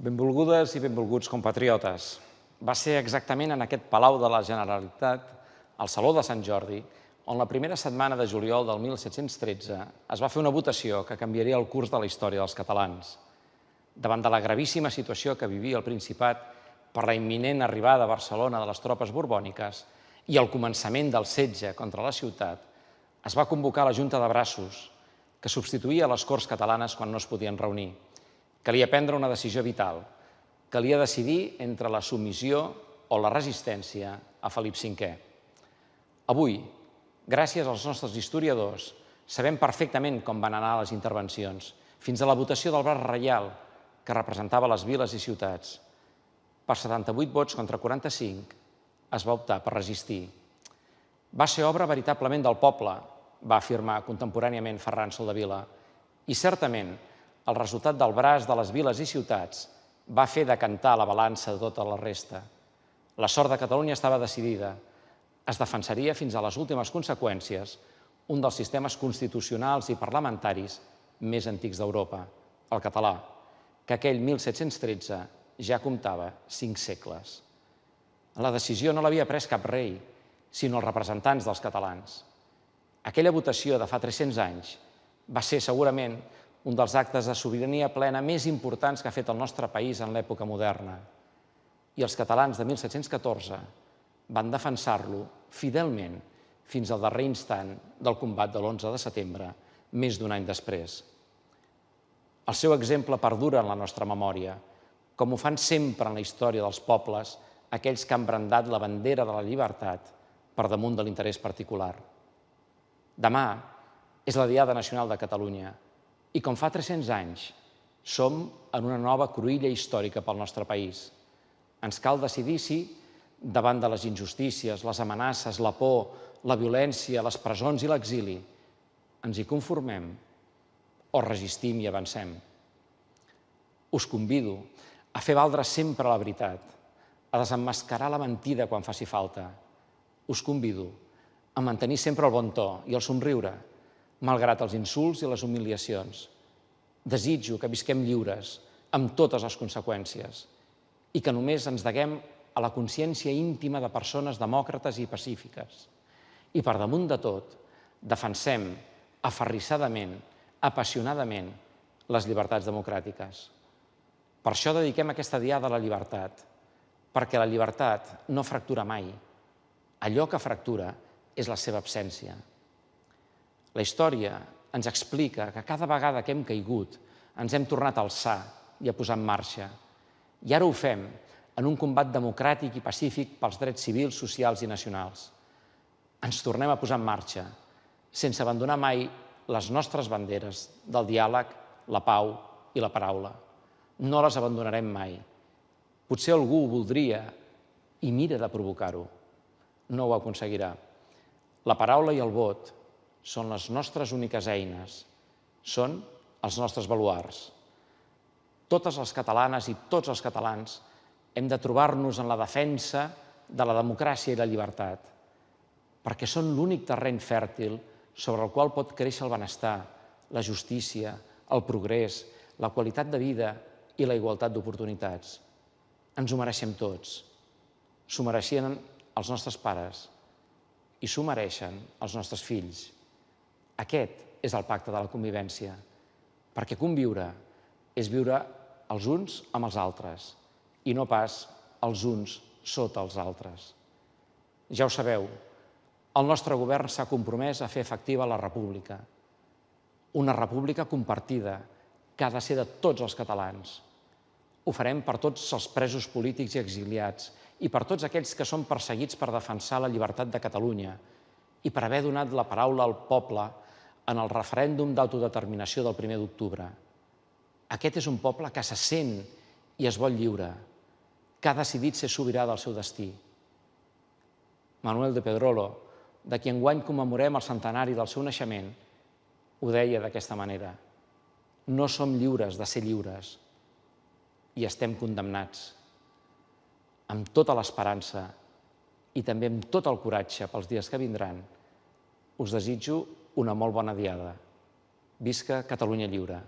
Benvolgudes i benvolguts compatriotes. Va ser exactament en aquest Palau de la Generalitat, al Saló de Sant Jordi, on la primera setmana de juliol del 1713 es va fer una votació que canviaria el curs de la història dels catalans. Davant de la gravíssima situació que vivia el Principat per la imminent arribada a Barcelona de les tropes borbòniques i el començament del setge contra la ciutat, es va convocar la Junta de Braços, que substituïa les Corts catalanes quan no es podien reunir. Calia prendre una decisió vital. Calia decidir entre la submissió o la resistència a Felip V. Avui, gràcies als nostres historiadors, sabem perfectament com van anar les intervencions, fins a la votació del braç reial, que representava les viles i ciutats. Per 78 vots contra 45 es va optar per resistir. Va ser obra veritablement del poble, va afirmar contemporàniament Ferran Soldevila, i certament el resultat del braç de les viles i ciutats va fer decantar la balança de tota la resta. La sort de Catalunya estava decidida. Es defensaria fins a les últimes conseqüències un dels sistemes constitucionals i parlamentaris més antics d'Europa, el català, que aquell 1713 ja comptava 5 segles. La decisió no l'havia pres cap rei, sinó els representants dels catalans. Aquella votació de fa 300 anys va ser segurament un dels actes de sobirania plena més importants que ha fet el nostre país en l'època moderna. I els catalans de 1714 van defensar-lo fidelment fins al darrer instant del combat de l'11 de setembre, més d'un any després. El seu exemple perdura en la nostra memòria, com ho fan sempre en la història dels pobles aquells que han brandat la bandera de la llibertat per damunt de l'interès particular. Demà és la Diada Nacional de Catalunya, i com fa 300 anys, som en una nova cruïlla històrica pel nostre país. Ens cal decidir si, davant de les injustícies, les amenaces, la por, la violència, les presons i l'exili, ens hi conformem o resistim i avancem. Us convido a fer valdre sempre la veritat, a desemmascarar la mentida quan faci falta. Us convido a mantenir sempre el bon to i el somriure, malgrat els insults i les humiliacions. Desitjo que visquem lliures, amb totes les conseqüències, i que només ens deguem a la consciència íntima de persones demòcrates i pacífiques. I per damunt de tot, defensem aferrissadament, apassionadament, les llibertats democràtiques. Per això dediquem aquesta Diada a la llibertat, perquè la llibertat no fractura mai. Allò que fractura és la seva absència. La història ens explica que cada vegada que hem caigut ens hem tornat a alçar i a posar en marxa. I ara ho fem en un combat democràtic i pacífic pels drets civils, socials i nacionals. Ens tornem a posar en marxa, sense abandonar mai les nostres banderes del diàleg, la pau i la paraula. No les abandonarem mai. Potser algú ho voldria i mira de provocar-ho. No ho aconseguirà. La paraula i el vot són les nostres úniques eines, són els nostres baluards. Totes les catalanes i tots els catalans hem de trobar-nos en la defensa de la democràcia i la llibertat, perquè són l'únic terreny fèrtil sobre el qual pot créixer el benestar, la justícia, el progrés, la qualitat de vida i la igualtat d'oportunitats. Ens ho mereixem tots. S'ho mereixien els nostres pares i s'ho mereixen els nostres fills. Aquest és el pacte de la convivència, perquè conviure és viure els uns amb els altres i no pas els uns sota els altres. Ja ho sabeu, el nostre govern s'ha compromès a fer efectiva la república, una república compartida que ha de ser de tots els catalans. Ho farem per tots els presos polítics i exiliats i per tots aquells que són perseguits per defensar la llibertat de Catalunya i per haver donat la paraula al poble en el referèndum d'autodeterminació del 1 d'octubre. Aquest és un poble que se sent i es vol lliure, que ha decidit ser sobirà del seu destí. Manuel de Pedrolo, de qui enguany commemorem el centenari del seu naixement, ho deia d'aquesta manera: no som lliures de ser lliures. i estem condemnats. Amb tota l'esperança i també amb tot el coratge pels dies que vindran, us desitjo una molt bona diada. Visca Catalunya lliure!